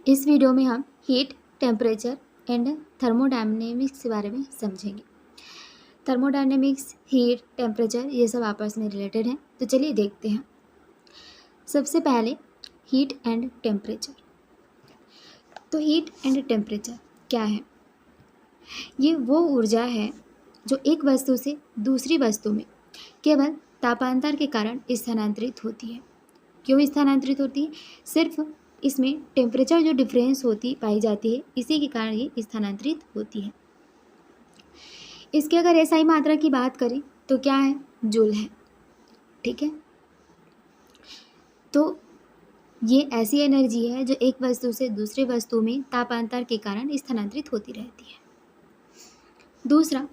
इस वीडियो में हम हीट, टेम्परेचर एंड थर्मोडायनेमिक्स के बारे में समझेंगे। थर्मोडायनेमिक्स, हीट, टेम्परेचर ये सब आपस में रिलेटेड हैं, तो चलिए देखते हैं। सबसे पहले हीट एंड टेम्परेचर। तो हीट एंड टेम्परेचर क्या है? ये वो ऊर्जा है जो एक वस्तु से दूसरी वस्तु में केवल तापांतर के कारण स्थानांतरित होती है। क्यों स्थानांतरित होती है? सिर्फ इसमें टेम्परेचर जो डिफरेंस होती पाई जाती है, इसी के कारण ये स्थानांतरित होती है। इसके अगर एसआई मात्रा की बात करें तो क्या है? जूल है। ठीक है, तो ये ऐसी एनर्जी है जो एक वस्तु से दूसरी वस्तु में तापांतर के कारण स्थानांतरित होती रहती है। दूसरा,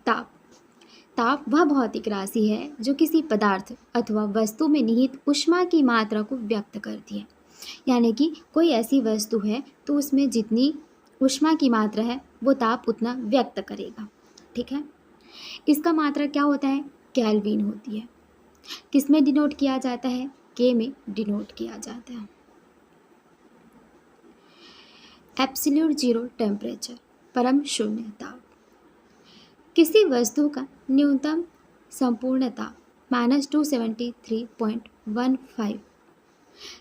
ताप। ताप वह भौतिक राशि है जो किसी पदार्थ अथवा वस्तु में निहित ऊष्मा की मात्रा को व्यक्त करती है। यानी कि कोई ऐसी वस्तु है तो उसमें जितनी ऊष्मा की मात्रा है वो ताप उतना व्यक्त करेगा। ठीक है, इसका मात्रा क्या होता है? केल्विन होती है। किस में डिनोट किया जाता है? के में डिनोट किया जाता है। एब्सोल्यूट जीरो टेम्परेचर, परम शून्य ताप। किसी वस्तु का न्यूनतम संपूर्ण ताप -273.15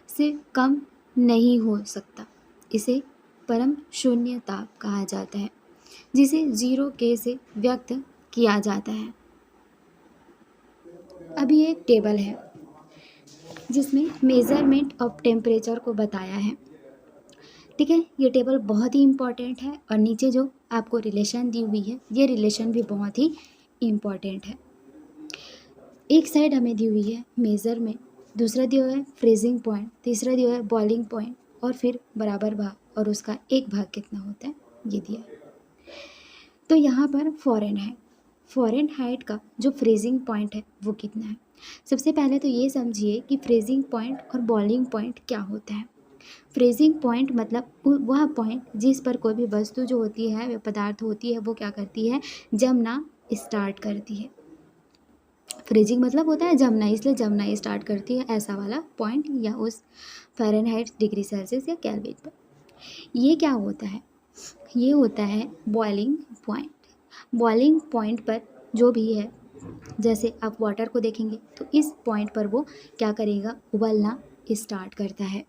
से कम नहीं हो सकता। इसे परम शून्य ताप कहा जाता है, जिसे 0K से व्यक्त किया जाता है। अभी एक टेबल है जिसमें मेजरमेंट ऑफ टेम्परेचर को बताया है। ठीक है, ये टेबल बहुत ही इम्पॉर्टेंट है और नीचे जो आपको रिलेशन दी हुई है, ये रिलेशन भी बहुत ही इम्पॉर्टेंट है। एक साइड हमें दी हुई है मेजरमेंट, दूसरा दिया हुआ है फ्रीजिंग पॉइंट, तीसरा दिया हुआ है बॉइलिंग पॉइंट और फिर बराबर भाग, और उसका एक भाग कितना होता है ये दिया है। तो यहाँ पर फ़ारेनहाइट का जो फ्रीजिंग पॉइंट है वो कितना है? सबसे पहले तो ये समझिए कि फ्रीजिंग पॉइंट और बॉइलिंग पॉइंट क्या होता है। फ्रीजिंग पॉइंट मतलब वह पॉइंट जिस पर कोई भी वस्तु जो होती है, वह पदार्थ होती है, वो क्या करती है? जमना स्टार्ट करती है। फ्रीजिंग मतलब होता है जमना, इसलिए जमना स्टार्ट करती है, ऐसा वाला पॉइंट या उस फ़ारेनहाइट डिग्री सेल्सियस या केल्विन पर। ये क्या होता है? ये होता है बॉइलिंग पॉइंट। बॉइलिंग पॉइंट पर जो भी है, जैसे आप वाटर को देखेंगे तो इस पॉइंट पर वो क्या करेगा? उबलना स्टार्ट करता है।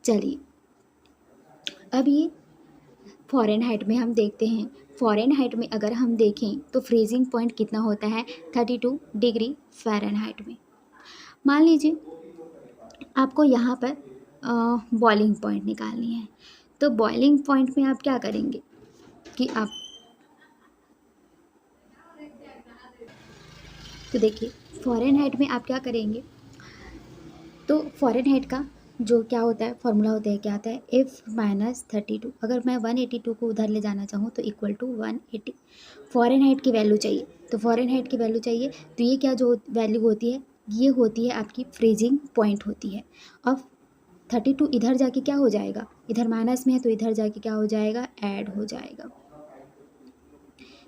चलिए, अब ये फ़ारेनहाइट में हम देखते हैं। फ़ारेनहाइट में अगर हम देखें तो फ्रीजिंग पॉइंट कितना होता है? 32 डिग्री फ़ारेनहाइट में। मान लीजिए आपको यहाँ पर बॉइलिंग पॉइंट निकालनी है, तो बॉइलिंग पॉइंट में आप क्या करेंगे कि आप तो देखिए फ़ारेनहाइट में आप क्या करेंगे, तो फ़ारेनहाइट का जो क्या होता है फॉर्मूला होता है, क्या आता है? F-32। अगर मैं 182 को उधर ले जाना चाहूँ तो इक्वल टू 180 फ़ारेनहाइट की वैल्यू चाहिए। तो फ़ारेनहाइट की वैल्यू चाहिए तो ये क्या जो वैल्यू होती है, ये होती है आपकी फ्रीजिंग पॉइंट होती है। अब 32 इधर जाके क्या हो जाएगा? इधर माइनस में है तो इधर जाके क्या हो जाएगा? ऐड हो जाएगा।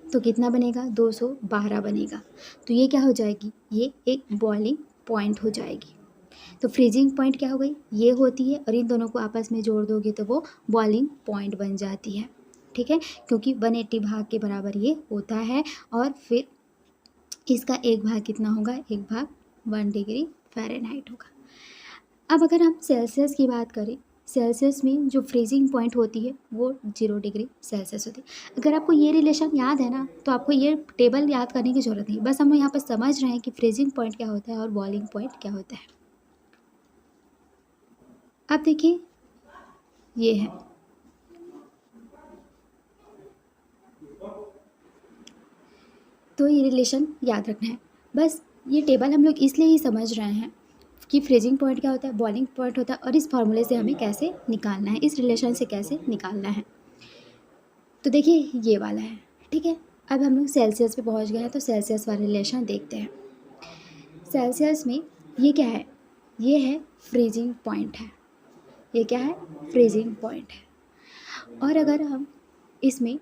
तो कितना बनेगा? 212 बनेगा। तो ये क्या हो जाएगी? ये एक बॉइलिंग पॉइंट हो जाएगी। तो फ्रीजिंग पॉइंट क्या हो गई? ये होती है, और इन दोनों को आपस में जोड़ दोगे तो वो बॉइलिंग पॉइंट बन जाती है। ठीक है, क्योंकि 180 भाग के बराबर ये होता है, और फिर इसका एक भाग कितना होगा? एक भाग 1 डिग्री फ़ारेनहाइट होगा। अब अगर हम सेल्सियस की बात करें, सेल्सियस में जो फ्रीजिंग पॉइंट होती है वो 0 डिग्री सेल्सियस होती है। अगर आपको ये रिलेशन याद है ना, तो आपको ये टेबल याद करने की ज़रूरत नहीं, बस हम यहाँ पर समझ रहे हैं कि फ्रीजिंग पॉइंट क्या होता है और बॉइलिंग पॉइंट क्या होता है। अब देखिए ये है, तो ये रिलेशन याद रखना है। बस ये टेबल हम लोग इसलिए ही समझ रहे हैं कि फ्रीजिंग पॉइंट क्या होता है, बॉइलिंग पॉइंट होता है, और इस फार्मूले से हमें कैसे निकालना है, इस रिलेशन से कैसे निकालना है। तो देखिए ये वाला है। ठीक है, अब हम लोग सेल्सियस पे पहुंच गए हैं, तो सेल्सियस वाला रिलेशन देखते हैं। सेल्सियस में ये क्या है? ये है फ्रीजिंग पॉइंट है। ये क्या है? फ्रीजिंग पॉइंट है। और अगर हम इसमें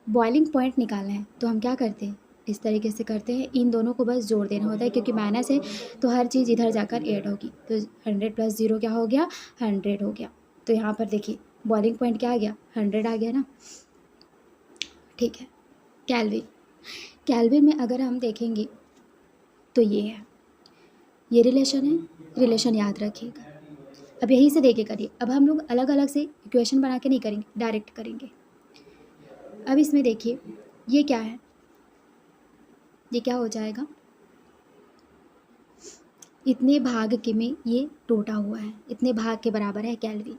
बॉइलिंग पॉइंट निकालना है तो हम क्या करते हैं? इस तरीके से करते हैं, इन दोनों को बस जोड़ देना होता है, क्योंकि माइनस है तो हर चीज़ इधर जाकर ऐड होगी। तो 100 + 0 क्या हो गया? 100 हो गया। तो यहाँ पर देखिए बॉइलिंग पॉइंट क्या आ गया, 100 आ गया ना, ठीक है। केल्विन, केल्विन में अगर हम देखेंगे तो ये है, ये रिलेशन है, रिलेशन याद रखिएगा। अब यहीं से देके करिए। अब हम लोग अलग अलग से इक्वेशन बना के नहीं करेंगे, डायरेक्ट करेंगे। अब इसमें देखिए ये क्या है, ये क्या हो जाएगा, इतने भाग के में ये टूटा हुआ है, इतने भाग के बराबर है केल्विन।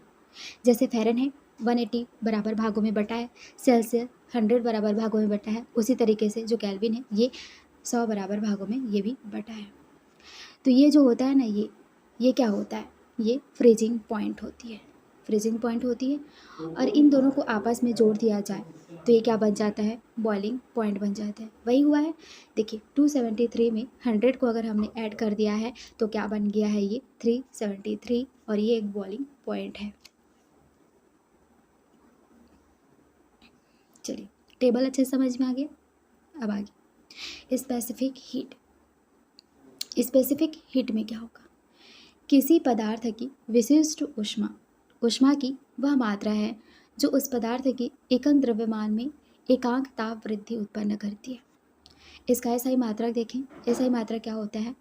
जैसे फ़ारेनहाइट 180 बराबर भागों में बटा है, सेल्सियस 100 बराबर भागों में बटा है, उसी तरीके से जो केल्विन है ये 100 बराबर भागों में ये भी बटा है। तो ये जो होता है ना, ये क्या होता है, ये फ्रीजिंग पॉइंट होती है, फ्रीजिंग पॉइंट होती है। और इन दोनों को आपस में जोड़ दिया जाए तो ये क्या बन जाता है, बॉइलिंग पॉइंट बन जाता है। वही हुआ है, देखिए 273 में 100 को अगर हमने ऐड कर दिया है तो क्या बन गया है, ये 373, और ये एक बॉइलिंग पॉइंट है। चलिए टेबल अच्छे से समझ में आ गया। अब आगे स्पेसिफिक हीट, स्पेसिफिक हीट में क्या होगा, किसी पदार्थ की विशिष्ट ऊष्मा की वह मात्रा है जो उस पदार्थ के एकम द्रव्यमान में एकांक ताप वृद्धि उत्पन्न करती है। इसका एसआई मात्रक देखें, एसआई मात्रक क्या होता है,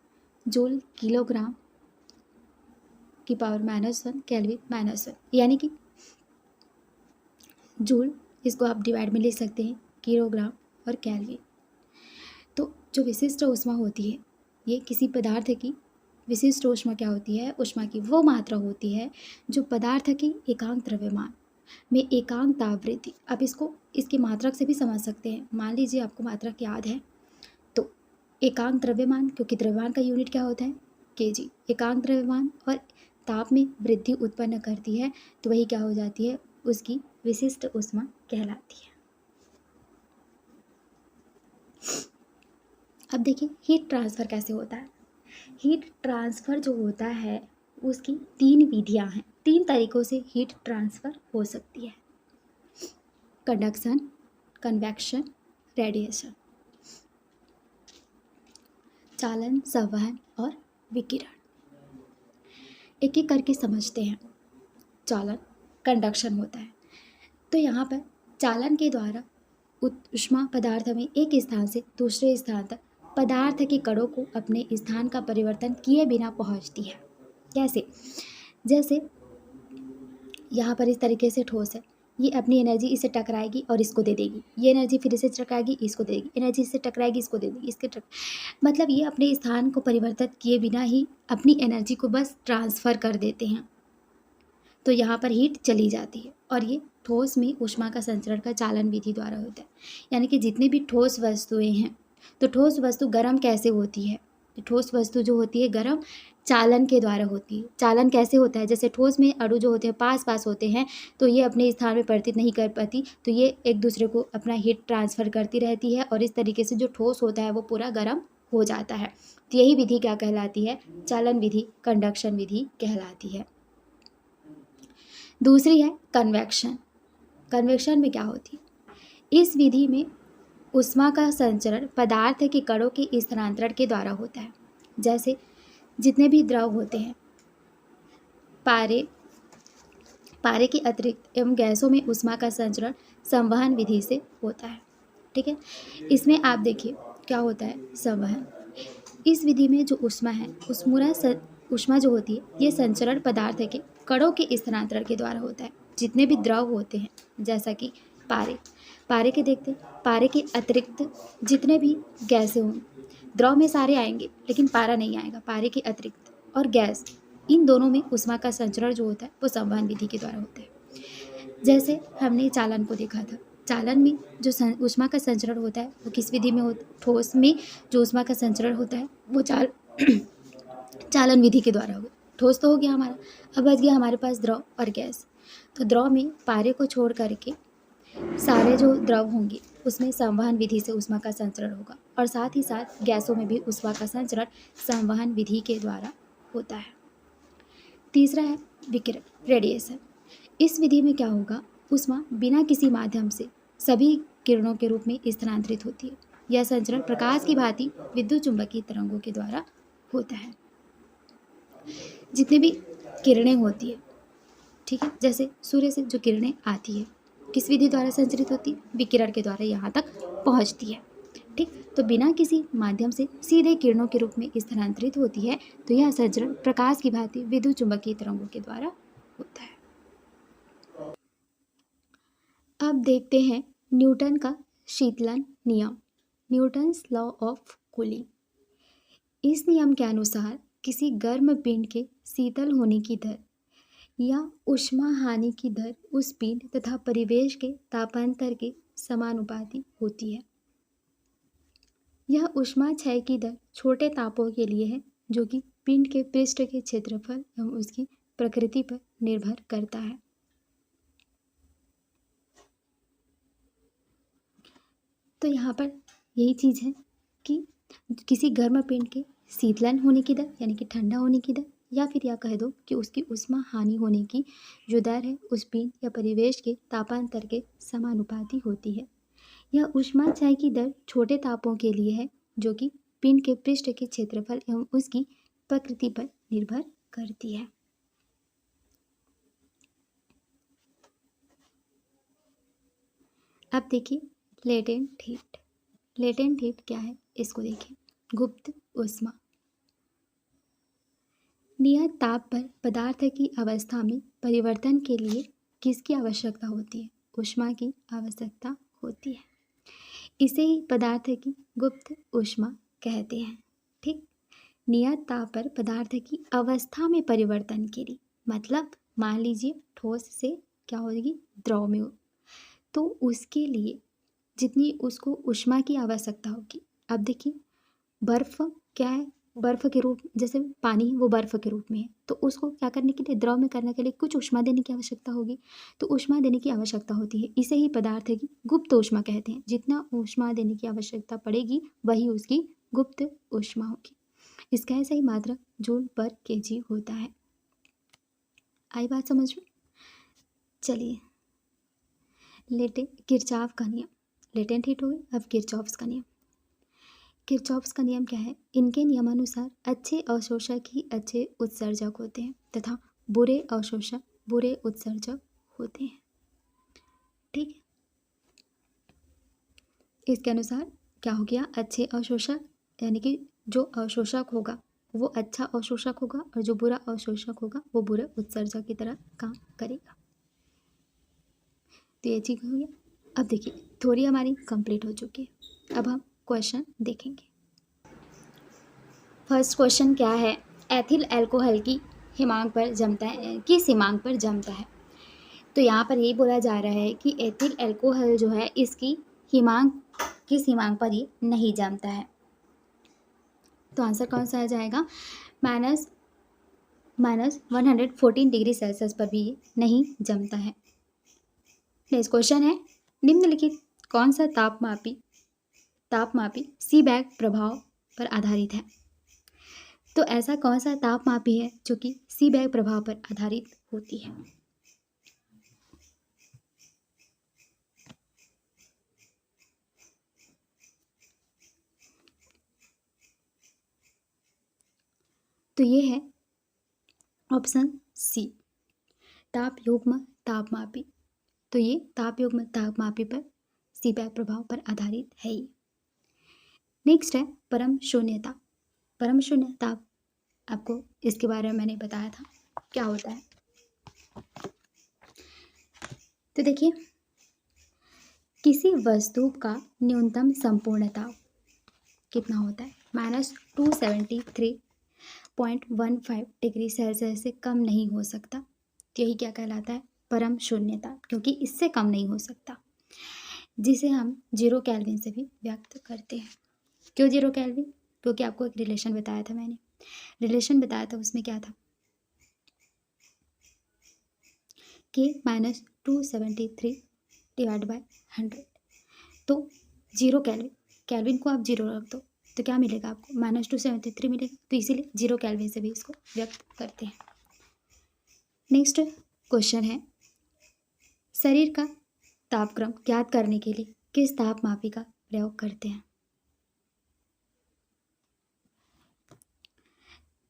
जूल किलोग्राम की पावर -1 केल्विन -1, यानी कि जूल, इसको आप डिवाइड में लिख सकते हैं किलोग्राम और केल्विन। तो जो विशिष्ट ऊष्मा होती है, ये किसी पदार्थ की विशिष्ट ऊष्मा क्या होती है, ऊष्मा की वो मात्रा होती है जो पदार्थ के एकांक द्रव्यमान में एकांक ताप वृद्धि। अब इसको इसकी मात्रक से भी समझ सकते हैं। मान लीजिए आपको मात्रक याद है, तो एकांक द्रव्यमान, क्योंकि द्रव्यमान का यूनिट क्या होता है, केजी, एकांक द्रव्यमान और ताप में वृद्धि उत्पन्न करती है, तो वही क्या हो जाती है, उसकी विशिष्ट ऊष्मा कहलाती है। अब देखिए हीट ट्रांसफ़र कैसे होता है। हीट ट्रांसफ़र जो होता है उसकी 3 विधियां हैं, 3 तरीक़ों से हीट ट्रांसफ़र हो सकती है, कंडक्शन, कन्वेक्शन, रेडिएशन, चालन, संवहन और विकिरण। एक एक करके समझते हैं। चालन, कंडक्शन होता है, तो यहाँ पर चालन के द्वारा ऊष्मा पदार्थ में एक स्थान से दूसरे स्थान तक पदार्थ के कणों को अपने स्थान का परिवर्तन किए बिना पहुँचती है। कैसे, जैसे यहाँ पर इस तरीके से ठोस है, ये अपनी एनर्जी इसे टकराएगी और इसको दे देगी, ये एनर्जी फिर इसे टकराएगी, इसको दे देगी, एनर्जी इससे टकराएगी, इसको दे देगी, मतलब ये अपने स्थान को परिवर्तित किए बिना ही अपनी एनर्जी को बस ट्रांसफ़र कर देते हैं। तो यहाँ पर हीट चली जाती है, और ये ठोस में ऊष्मा का संचरण का चालन विधि द्वारा होता है। यानी कि जितनी भी ठोस वस्तुएं हैं, तो ठोस वस्तु गर्म कैसे होती है, ठोस वस्तु जो होती है गर्म चालन के द्वारा होती है। चालन कैसे होता है, जैसे ठोस में अणु जो होते हैं पास पास होते हैं, तो ये अपने स्थान में परिवर्तित नहीं कर पाती, तो ये एक दूसरे को अपना हीट ट्रांसफ़र करती रहती है, और इस तरीके से जो ठोस होता है वो पूरा गर्म हो जाता है। तो यही विधि क्या कहलाती है, चालन विधि, कंडक्शन विधि कहलाती है। दूसरी है कन्वेक्शन। कन्वेक्शन में क्या होती है, इस विधि में ऊष्मा का संचरण पदार्थ के कणों के स्थानांतरण के द्वारा होता है। जैसे जितने भी द्रव होते हैं, पारे के अतिरिक्त एवं गैसों में ऊष्मा का संचरण संवहन विधि से होता है। ठीक है, इसमें आप देखिए क्या होता है, संवहन। इस विधि में जो ऊष्मा है, ऊष्मा जो होती है, ये संचरण पदार्थ के कणों के स्थानांतरण के द्वारा होता है। जितने भी द्रव होते हैं, जैसा कि पारे के देखते हैं, पारे के अतिरिक्त जितने भी गैसें हों, द्रव में सारे आएंगे लेकिन पारा नहीं आएगा, पारे के अतिरिक्त और गैस, इन दोनों में ऊष्मा का संचरण जो होता है वो संवहन विधि के द्वारा होता है। जैसे हमने चालन को देखा था, चालन में जो ऊष्मा का संचरण होता है वो किस विधि में होता है, ठोस में जो ऊष्मा का संचरण होता है वो चालन विधि के द्वारा होगा। ठोस तो हो गया हमारा, अब बच गया हमारे पास द्रव और गैस। तो द्रव में पारे को छोड़ करके सारे जो द्रव होंगे उसमें संवहन विधि से ऊष्मा का संचरण होगा, और साथ ही साथ गैसों में भी ऊष्मा का संचरण संवहन विधि के द्वारा होता है। तीसरा है विकिरण, रेडिएशन। इस विधि में क्या होगा, ऊष्मा बिना किसी माध्यम से सभी किरणों के रूप में स्थानांतरित होती है। यह संचरण प्रकाश की भांति विद्युत चुंबकीय तरंगों के द्वारा होता है। जितनी भी किरणें होती है, ठीक है। जैसे सूर्य से जो किरणें आती है किस विधि द्वारा संचरित होती है, विकिरण के द्वारा यहाँ तक पहुँचती है। ठीक, तो बिना किसी माध्यम से सीधे किरणों के रूप में स्थानांतरित होती है, तो यह संचरण प्रकाश की भांति विद्युत चुंबकीय तरंगों के द्वारा होता है। अब देखते हैं न्यूटन का शीतलन नियम, न्यूटन्स लॉ ऑफ कूलिंग। इस नियम के अनुसार किसी गर्म पिंड के शीतल होने की दर या ऊष्मा हानि की दर उस पिंड तथा परिवेश के तापांतर के समानुपाती होती है। यह ऊष्मा क्षय की दर छोटे तापों के लिए है, जो कि पिंड के पृष्ठ के क्षेत्रफल एवं उसकी प्रकृति पर निर्भर करता है। तो यहाँ पर यही चीज़ है कि किसी गर्म पिंड के शीतलन होने की दर यानी कि ठंडा होने की दर, या फिर यह कह दो कि उसकी ऊष्मा हानि होने की जो दर है उस पिंड या परिवेश के तापांतर के समानुपाती होती है। यह ऊष्मा क्षय की दर छोटे तापों के लिए है, जो कि पिंड के पृष्ठ के क्षेत्रफल एवं उसकी प्रकृति पर निर्भर करती है। अब देखिए लेटेंट हीट। लेटेंट हीट क्या है इसको देखिए। गुप्त ऊष्मा नियत ताप पर पदार्थ की अवस्था में परिवर्तन के लिए किसकी आवश्यकता होती है? ऊष्मा की आवश्यकता होती है। इसे ही पदार्थ की गुप्त ऊष्मा कहते हैं। ठीक, नियत ताप पर पदार्थ की अवस्था में परिवर्तन के लिए, मतलब मान लीजिए ठोस से क्या होगी, द्रव में हो, तो उसके लिए जितनी उसको ऊष्मा की आवश्यकता होगी। अब देखिए बर्फ़ क्या है, बर्फ़ के रूप, जैसे पानी वो बर्फ़ के रूप में है, तो उसको क्या करने के लिए, द्रव में करने के लिए कुछ ऊष्मा देने की आवश्यकता होगी। तो ऊष्मा देने की आवश्यकता होती है, इसे ही पदार्थ की गुप्त ऊष्मा कहते हैं। जितना ऊष्मा देने की आवश्यकता पड़ेगी वही उसकी गुप्त ऊष्मा होगी। इसका सही मात्रक जूल पर केजी होता है। आई बात समझ में? चलिए किरचॉफ का नियम, लेटेंट हीट हो गई, अब किरचॉफ का नियम। किरचॉफ का नियम क्या है? इनके नियमानुसार अच्छे अवशोषक ही अच्छे उत्सर्जक होते हैं तथा बुरे अवशोषक बुरे उत्सर्जक होते हैं। ठीक है, इसके अनुसार क्या हो गया, अच्छे अवशोषक यानी कि जो अवशोषक होगा वो अच्छा अवशोषक होगा और जो बुरा अवशोषक होगा वो बुरे उत्सर्जक की तरह काम करेगा। तो ये चीज हो गया। अब देखिए थ्योरी हमारी कंप्लीट हो चुकी है, अब हम क्वेश्चन देखेंगे। फर्स्ट क्वेश्चन क्या है, एथिल अल्कोहल की हिमांक पर जमता है, किस हिमांक पर जमता है? तो यहाँ पर यही बोला जा रहा है कि एथिल अल्कोहल जो है इसकी हिमांक, किस हिमांक पर ये नहीं जमता है। तो आंसर कौन सा आ जाएगा, माइनस 114 डिग्री सेल्सियस पर भी ये नहीं जमता है। नेक्स्ट क्वेश्चन है, निम्नलिखित कौन सा तापमापी सीबेक प्रभाव पर आधारित है? तो ऐसा कौन सा तापमापी है जो कि सीबेक प्रभाव पर आधारित होती है? तो ये है ऑप्शन सी, ताप युग्म तापमापी। तो ये ताप युग्म तापमापी पर सीबेक प्रभाव पर आधारित है ये। नेक्स्ट है परम शून्य ताप। परम शून्य ताप आपको इसके बारे में मैंने बताया था क्या होता है। तो देखिए किसी वस्तु का न्यूनतम संपूर्ण ताप कितना होता है, -273.15 डिग्री सेल्सियस से कम नहीं हो सकता। यही क्या कहलाता है, परम शून्य ताप, क्योंकि इससे कम नहीं हो सकता, जिसे हम 0 केल्विन से भी व्यक्त करते हैं। क्यों 0 केल्विन? क्योंकि आपको एक रिलेशन बताया था मैंने, रिलेशन बताया था उसमें क्या था कि -273 डिवाइड बाय 100, तो 0 केल्विन, केल्विन को आप 0 रख दो तो क्या मिलेगा आपको, -273 मिलेगा। तो इसीलिए 0 केल्विन से भी इसको व्यक्त करते हैं। नेक्स्ट क्वेश्चन है, शरीर का तापक्रम ज्ञात करने के लिए किस तापमापी का प्रयोग करते हैं?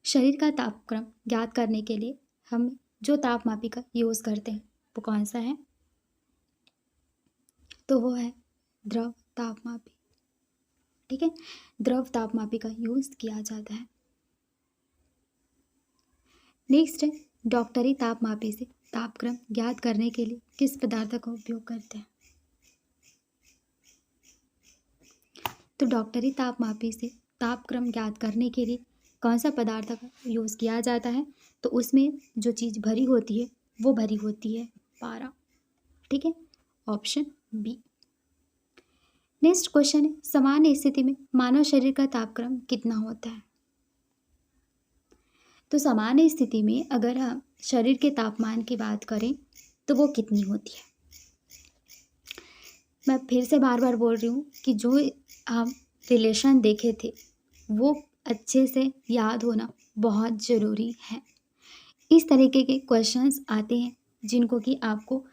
शरीर का तापक्रम ज्ञात करने के लिए हम जो तापमापी का यूज़ करते हैं वो कौन सा है? तो वो है द्रव तापमापी। ठीक है, द्रव तापमापी का यूज़ किया जाता है। नेक्स्ट है, डॉक्टरी तापमापी से तापक्रम ज्ञात करने के लिए किस पदार्थ का उपयोग करते हैं? तो डॉक्टरी तापमापी से तापक्रम ज्ञात करने के लिए कौन सा पदार्थ का यूज़ किया जाता है? तो उसमें जो चीज़ भरी होती है वो भरी होती है पारा। ठीक है, ऑप्शन बी। नेक्स्ट क्वेश्चन है, सामान्य स्थिति में मानव शरीर का तापक्रम कितना होता है? तो सामान्य स्थिति में अगर हम शरीर के तापमान की बात करें तो वो कितनी होती है? मैं फिर से बार बार बोल रही हूँ कि जो हम रिलेशन देखे थे वो अच्छे से याद होना बहुत ज़रूरी है। इस तरीके के क्वेश्चंस आते हैं जिनको कि आपको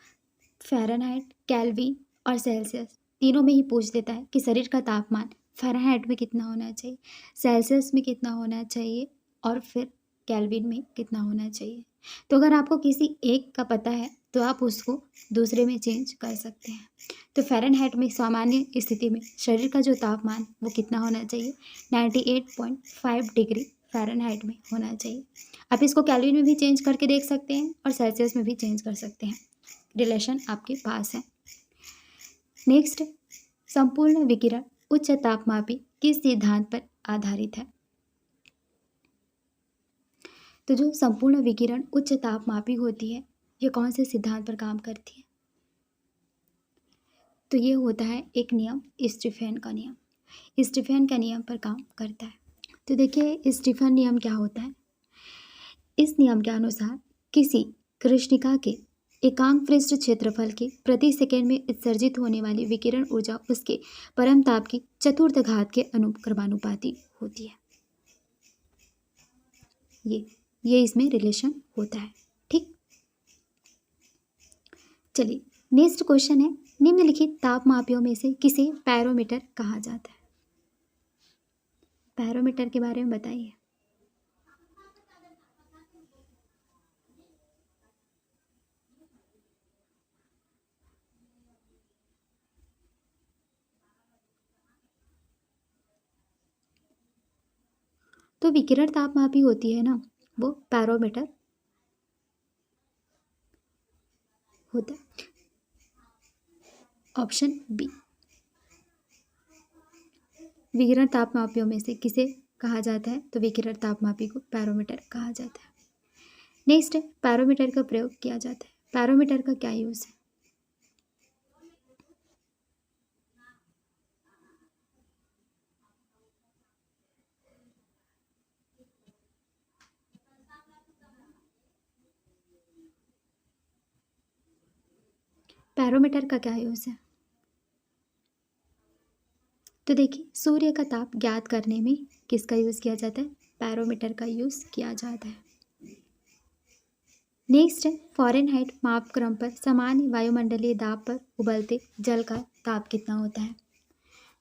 फ़ारेनहाइट, केल्विन और सेल्सियस तीनों में ही पूछ देता है कि शरीर का तापमान फ़ारेनहाइट में कितना होना चाहिए, सेल्सियस में कितना होना चाहिए और फिर केल्विन में कितना होना चाहिए। तो अगर आपको किसी एक का पता है तो आप उसको दूसरे में चेंज कर सकते हैं। तो फ़ारेनहाइट में सामान्य स्थिति में शरीर का जो तापमान वो कितना होना चाहिए? 98.5 डिग्री फ़ारेनहाइट में होना चाहिए। आप इसको केल्विन में भी चेंज करके देख सकते हैं और सेल्सियस में भी चेंज कर सकते हैं, रिलेशन आपके पास है। नेक्स्ट, संपूर्ण विकिरण उच्च तापमापी किस सिद्धांत पर आधारित है? तो जो संपूर्ण विकिरण उच्च तापमापी होती है ये कौन से सिद्धांत पर काम करती है? तो ये होता है एक नियम, स्टीफेन का नियम। स्टीफेन का नियम पर काम करता है। तो देखिए स्टीफेन नियम क्या होता है? इस नियम के अनुसार किसी कृष्णिका के एकांक पृष्ठ क्षेत्रफल के प्रति सेकेंड में उत्सर्जित होने वाली विकिरण ऊर्जा उसके परम ताप की चतुर्थ घात के क्रमानुपाती होती है। ये इसमें रिलेशन होता है। ठीक, चलिए नेक्स्ट क्वेश्चन है, निम्नलिखित तापमापियों में से किसे पैरोमीटर कहा जाता है? पैरोमीटर के बारे में बताइए। तो विकिरण तापमापी होती है ना, वो पैरोमीटर होता है। ऑप्शन बी, विकिरण तापमापियों में से किसे कहा जाता है? तो विकिरण तापमापी को पैरोमीटर कहा जाता है। नेक्स्ट है, पैरोमीटर का प्रयोग किया जाता है। पैरोमीटर का क्या यूज़ है? पैरोमीटर का क्या यूज़ है? तो देखिए सूर्य का ताप ज्ञात करने में किसका यूज़ किया जाता है? पैरोमीटर का यूज़ किया जाता है। नेक्स्ट है, फ़ारेनहाइट मापक्रम पर सामान्य वायुमंडलीय दाब पर उबलते जल का ताप कितना होता है?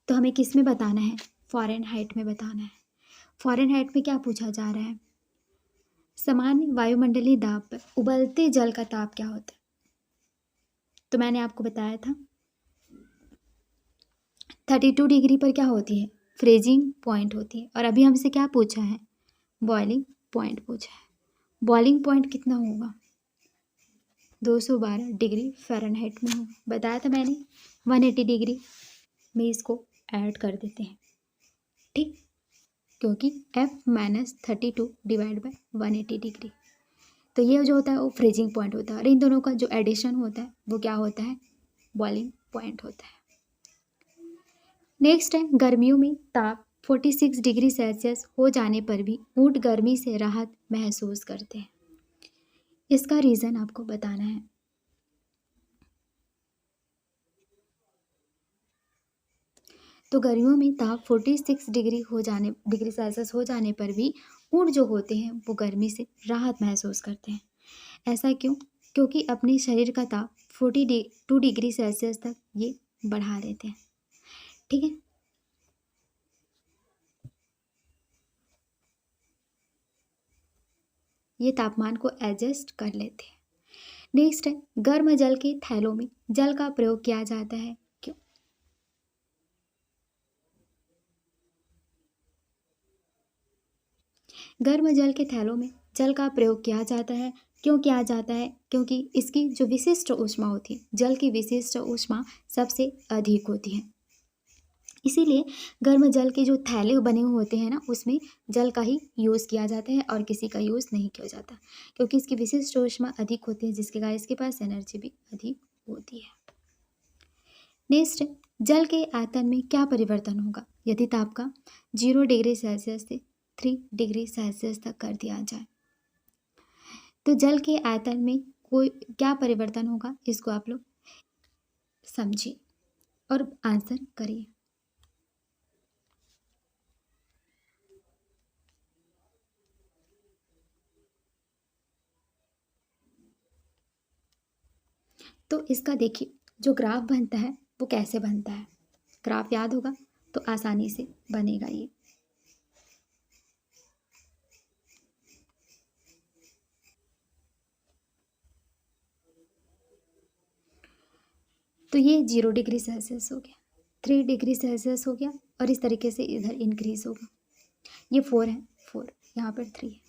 तो हमें किस में बताना है? फ़ारेनहाइट में बताना है। फ़ारेनहाइट में क्या पूछा जा रहा है? सामान्य वायुमंडलीय दाब पर उबलते जल का ताप क्या होता है? तो मैंने आपको बताया था 32 डिग्री पर क्या होती है? फ्रीजिंग पॉइंट होती है। और अभी हमसे क्या पूछा है? बॉइलिंग पॉइंट पूछा है। बॉइलिंग पॉइंट कितना होगा? 212 डिग्री फ़ारेनहाइट में होगा। बताया था मैंने 180 डिग्री में इसको ऐड कर देते हैं। ठीक, क्योंकि F-32 डिवाइड बाय 180 डिग्री, तो ये जो होता है वो फ्रीजिंग पॉइंट होता है और इन दोनों का जो एडिशन होता है वो क्या होता है? बॉइलिंग पॉइंट होता है। नेक्स्ट है, गर्मियों में ताप 46 डिग्री सेल्सियस हो जाने पर भी ऊँट गर्मी से राहत महसूस करते हैं। इसका रीज़न आपको बताना है। तो गर्मियों में ताप 46 डिग्री सेल्सियस हो जाने पर भी ऊँट जो होते हैं वो गर्मी से राहत महसूस करते हैं। ऐसा क्यों? क्योंकि अपने शरीर का ताप 42 डिग्री सेल्सियस तक ये बढ़ा देते हैं। ठीक है, ये तापमान को एडजस्ट कर लेते हैं। नेक्स्ट है, गर्म जल के थैलों में जल का प्रयोग किया जाता है, क्यों? गर्म जल के थैलों में जल का प्रयोग किया जाता है, क्यों किया जाता है? क्योंकि इसकी जो विशिष्ट ऊष्मा होती है, जल की विशिष्ट ऊष्मा सबसे अधिक होती है, इसीलिए गर्म जल के जो थैले बने हुए होते हैं ना, उसमें जल का ही यूज़ किया जाता है और किसी का यूज़ नहीं किया जाता, क्योंकि इसकी विशिष्ट ऊष्मा अधिक होती है, जिसके कारण इसके पास एनर्जी भी अधिक होती है। नेक्स्ट, जल के आयतन में क्या परिवर्तन होगा यदि ताप का 0 डिग्री सेल्सियस से 3 डिग्री सेल्सियस तक कर दिया जाए? तो जल के आयतन में कोई क्या परिवर्तन होगा, इसको आप लोग समझिए और आंसर करिए। तो इसका देखिए जो ग्राफ बनता है वो कैसे बनता है, ग्राफ याद होगा तो आसानी से बनेगा ये। तो ये 0 डिग्री सेल्सियस हो गया, 3 डिग्री सेल्सियस हो गया और इस तरीके से इधर इंक्रीज होगा। ये 4 है, 4 यहाँ पर 3 है।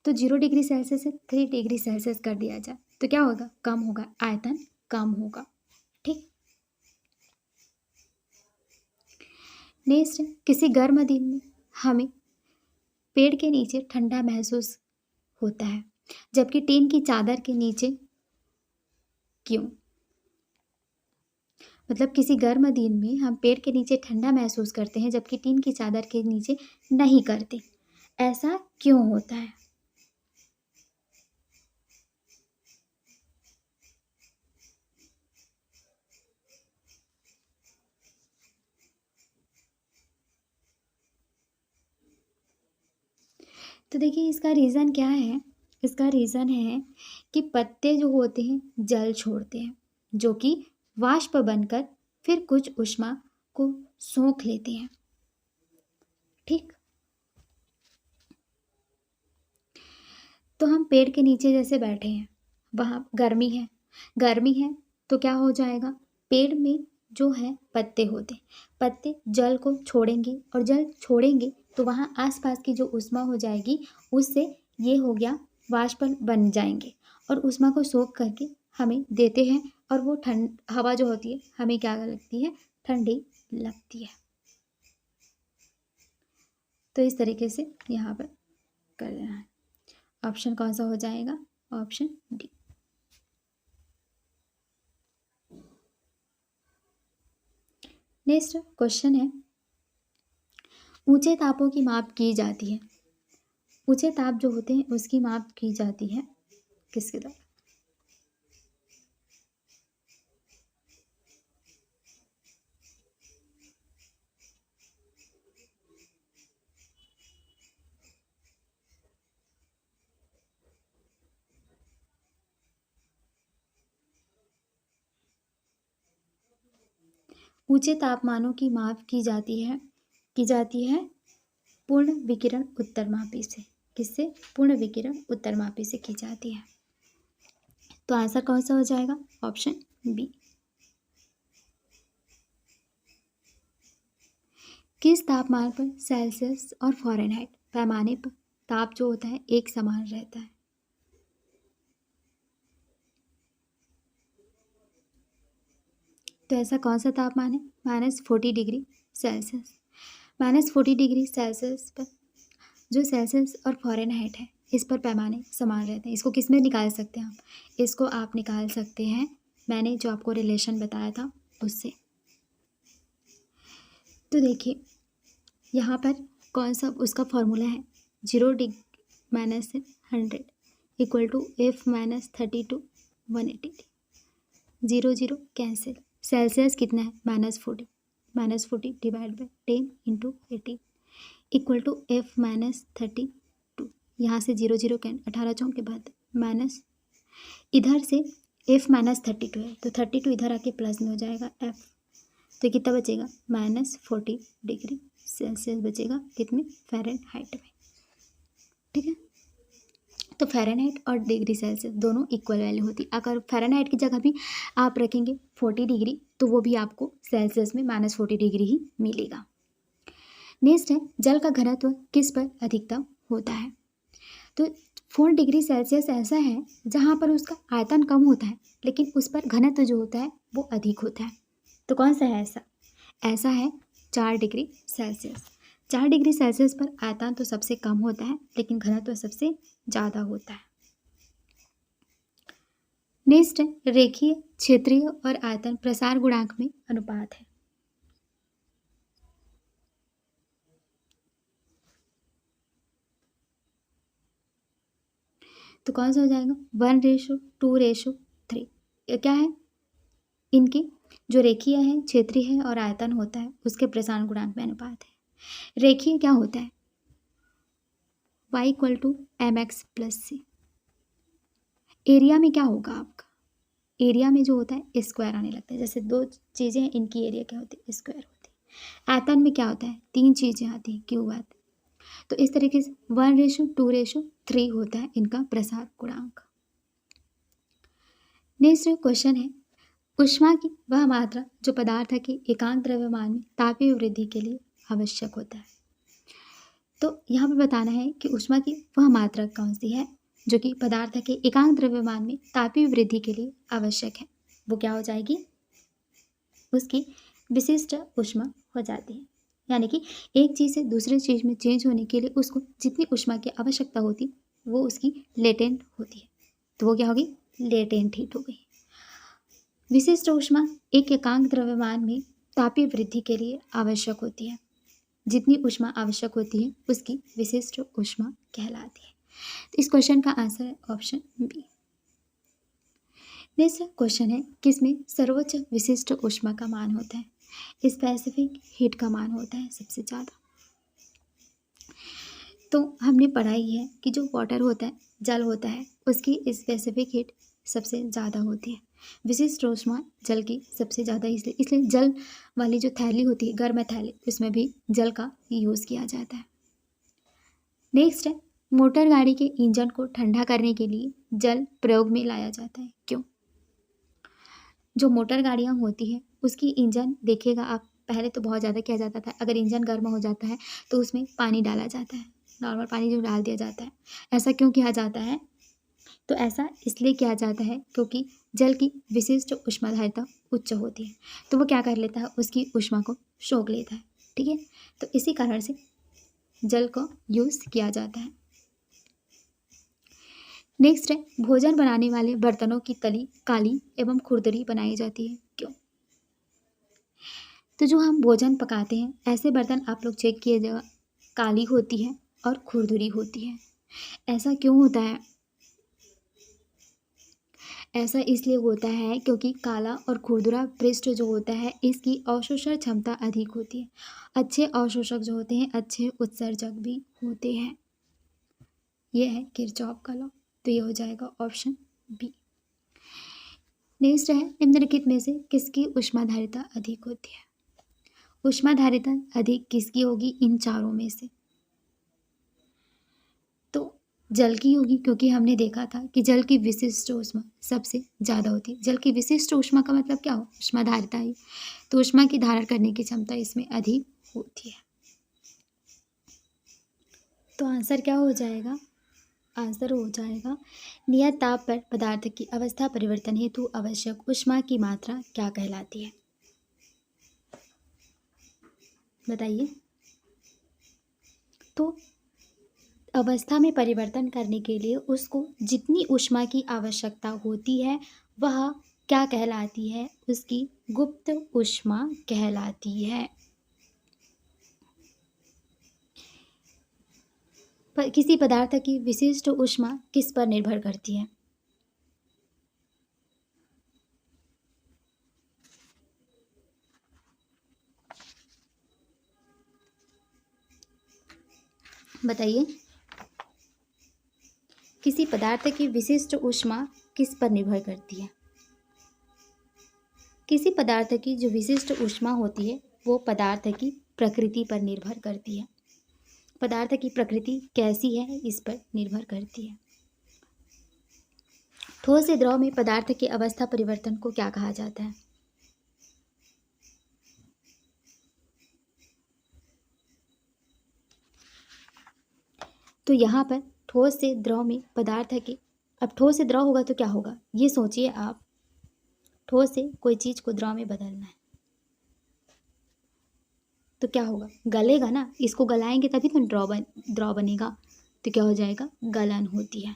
तो 0 डिग्री सेल्सियस से 3 डिग्री सेल्सियस कर दिया जाए तो क्या होगा, कम होगा, आयतन कम होगा। ठीक। नेक्स्ट, किसी गर्म दिन में हमें पेड़ के नीचे ठंडा महसूस होता है जबकि टीन की चादर के नीचे क्यों? मतलब किसी गर्म दिन में हम पेड़ के नीचे ठंडा महसूस करते हैं जबकि टीन की चादर के नीचे नहीं करते, ऐसा क्यों होता है? तो देखिए इसका रीज़न क्या है, इसका रीज़न है कि पत्ते जो होते हैं जल छोड़ते हैं जो कि वाष्प बनकर फिर कुछ ऊष्मा को सोख लेते हैं। ठीक। तो हम पेड़ के नीचे जैसे बैठे हैं, वहाँ गर्मी है, गर्मी है तो क्या हो जाएगा, पेड़ में जो है पत्ते होते हैं, पत्ते जल को छोड़ेंगे और जल छोड़ेंगे तो वहाँ आसपास की जो ऊष्मा हो जाएगी उससे ये हो गया वाष्प बन जाएंगे और ऊष्मा को सोख करके हमें देते हैं और वो ठंड हवा जो होती है हमें क्या लगती है, ठंडी लगती है। तो इस तरीके से यहाँ पर कर देना है। ऑप्शन कौन सा हो जाएगा, ऑप्शन डी। नेक्स्ट क्वेश्चन है, ऊंचे तापों की माप की जाती है, ऊंचे ताप जो होते हैं उसकी माप की जाती है किसके द्वारा? ऊंचे तापमानों की माप की जाती है पूर्ण विकिरण उत्तरमापी से। किससे? पूर्ण विकिरण उत्तरमापी से की जाती है। तो आंसर कौन सा हो जाएगा, ऑप्शन बी। किस तापमान पर सेल्सियस और फ़ारेनहाइट पैमाने पर ताप जो होता है एक समान रहता है? तो ऐसा कौन सा तापमान है, -40 डिग्री सेल्सियस। -40 डिग्री सेल्सियस पर जो सेल्सियस और फ़ारेनहाइट है इस पर पैमाने समान रहते हैं। इसको किस में निकाल सकते हैं आप, इसको आप निकाल सकते हैं मैंने जो आपको रिलेशन बताया था उससे। तो देखिए यहाँ पर कौन सा उसका फॉर्मूला है, 0 degree -100 equal to F -32 180। 0 0 cancel, Celsius कितना है -40, -40 divide by 10 into 80 equal to F -32। यहाँ से 0 0 कैन 18 चौक के बाद माइनस, इधर से F -32 है तो 32 इधर आके प्लस में हो जाएगा F, तो कितना बचेगा -40 डिग्री सेल्सियस बचेगा कितने, फ़ारेनहाइट में। ठीक है, तो फ़ारेनहाइट और डिग्री सेल्सियस दोनों इक्वल वैल्यू होती है। अगर फ़ारेनहाइट की जगह भी आप रखेंगे 40 डिग्री तो वो भी आपको सेल्सियस में -40 डिग्री ही मिलेगा। नेक्स्ट है जल का घनत्व किस पर अधिकतम होता है। तो 4 डिग्री सेल्सियस ऐसा है जहाँ पर उसका आयतन कम होता है लेकिन उस पर घनत्व जो होता है वो अधिक होता है। तो कौन सा है ऐसा? ऐसा है 4 डिग्री सेल्सियस। 4 डिग्री सेल्सियस पर आयतन तो सबसे कम होता है लेकिन घनत्व सबसे ज़्यादा होता है। नेक्स्ट है रेखीय, क्षेत्रीय और आयतन प्रसार गुणांक में अनुपात है। तो कौन सा हो जाएगा? 1:2:3। ये क्या है? इनकी जो रेखीय है, क्षेत्रीय है और आयतन होता है उसके प्रसार गुणांक में अनुपात है। रेखीय क्या होता है? y = mx + c। एरिया में क्या होगा आपका? एरिया में जो होता है स्क्वायर आने लगता है। जैसे दो चीज़ें हैं, इनकी एरिया क्या होती है? स्क्वायर होती है। आयतन में क्या होता है? 3 चीज़ें आती हैं, क्यूब आती है। तो इस तरीके से 1:2:3 होता है इनका प्रसार गुणांक। नेक्स्ट क्वेश्चन है ऊष्मा की वह मात्रा जो पदार्थ के एकांक द्रव्यमान में तापीय वृद्धि के लिए आवश्यक होता है। तो यहाँ पे बताना है कि ऊष्मा की वह मात्रा कौन सी है जो कि पदार्थ के एकांक द्रव्यमान में तापीय वृद्धि के लिए आवश्यक है। वो क्या हो जाएगी? उसकी विशिष्ट ऊष्मा हो जाती है। यानी कि एक चीज़ से दूसरे चीज़ में चेंज होने के लिए उसको जितनी ऊष्मा की आवश्यकता होती वो उसकी लेटेंट होती है। तो वो क्या होगी? लेटेंट हीट हो गई। विशिष्ट ऊष्मा एक एकांक द्रव्यमान में तापीय वृद्धि के लिए आवश्यक होती है। जितनी ऊष्मा आवश्यक होती है उसकी विशिष्ट ऊष्मा कहलाती है। तो इस क्वेश्चन का आंसर है ऑप्शन बी। नेक्स्ट क्वेश्चन है किसमें सर्वोच्च विशिष्ट ऊष्मा का मान होता है? स्पेसिफिक हीट का मान होता है सबसे ज़्यादा। तो हमने पढ़ा ही है कि जो वाटर होता है, जल होता है, उसकी स्पेसिफिक हीट सबसे ज़्यादा होती है। विशिष्ट ऊष्मा जल की सबसे ज़्यादा इसलिए जल वाली जो थैली होती है, गर्म थैली, उसमें भी जल का यूज़ किया जाता है। नेक्स्ट है मोटर गाड़ी के इंजन को ठंडा करने के लिए जल प्रयोग में लाया जाता है। क्यों? जो मोटर गाड़ियाँ होती हैं उसकी इंजन देखिएगा आप, पहले तो बहुत ज़्यादा किया जाता था। अगर इंजन गर्म हो जाता है तो उसमें पानी डाला जाता है, नॉर्मल पानी जो डाल दिया जाता है। ऐसा क्यों किया जाता है? तो ऐसा इसलिए किया जाता है क्योंकि जल की विशिष्ट ऊष्माधारिता उच्च होती है, तो वो क्या कर लेता है? उसकी ऊष्मा को सोख लेता है। ठीक है, तो इसी कारण से जल को यूज़ किया जाता है। नेक्स्ट है भोजन बनाने वाले बर्तनों की तली काली एवं खुरदरी बनाई जाती है। क्यों? तो जो हम भोजन पकाते हैं ऐसे बर्तन आप लोग चेक कीजिएगा, काली होती है और खुरदरी होती है। ऐसा क्यों होता है? ऐसा इसलिए होता है क्योंकि काला और खुरदुरा पृष्ठ जो होता है इसकी अवशोषण क्षमता अधिक होती है। अच्छे अवशोषक जो होते हैं अच्छे उत्सर्जक भी होते हैं। यह है किरचॉफ का लॉ। तो ये हो जाएगा ऑप्शन बी। नेक्स्ट है निम्नलिखित में से किसकी ऊष्माधारिता अधिक होती है? ऊष्माधारिता अधिक किसकी होगी इन चारों में से? तो जल की होगी, क्योंकि हमने देखा था कि जल की विशिष्ट ऊष्मा सबसे ज़्यादा होती है। जल की विशिष्ट ऊष्मा का मतलब क्या हो? ऊष्माधारिता ही। तो ऊष्मा की धारण करने की क्षमता इसमें अधिक होती है। तो आंसर क्या हो जाएगा? आंसर हो जाएगा नियत ताप पर पदार्थ की अवस्था परिवर्तन हेतु आवश्यक ऊष्मा की मात्रा क्या कहलाती है? बताइए। तो अवस्था में परिवर्तन करने के लिए उसको जितनी ऊष्मा की आवश्यकता होती है वह क्या कहलाती है? उसकी गुप्त ऊष्मा कहलाती है। किसी पदार्थ की विशिष्ट ऊष्मा किस पर निर्भर करती है? बताइए। किसी पदार्थ की विशिष्ट ऊष्मा किस पर निर्भर करती है? किसी पदार्थ की जो विशिष्ट ऊष्मा होती है वो पदार्थ की प्रकृति पर निर्भर करती है। पदार्थ की प्रकृति कैसी है इस पर निर्भर करती है। ठोस से द्रव में पदार्थ के अवस्था परिवर्तन को क्या कहा जाता है? तो यहाँ पर ठोस से द्रव में पदार्थ के, अब ठोस से द्रव होगा तो क्या होगा, ये सोचिए आप। ठोस से कोई चीज को द्रव में बदलना है तो क्या होगा, गलेगा ना, इसको गलाएंगे तभी तो द्रव बनेगा, तो क्या हो जाएगा, गलन होती है।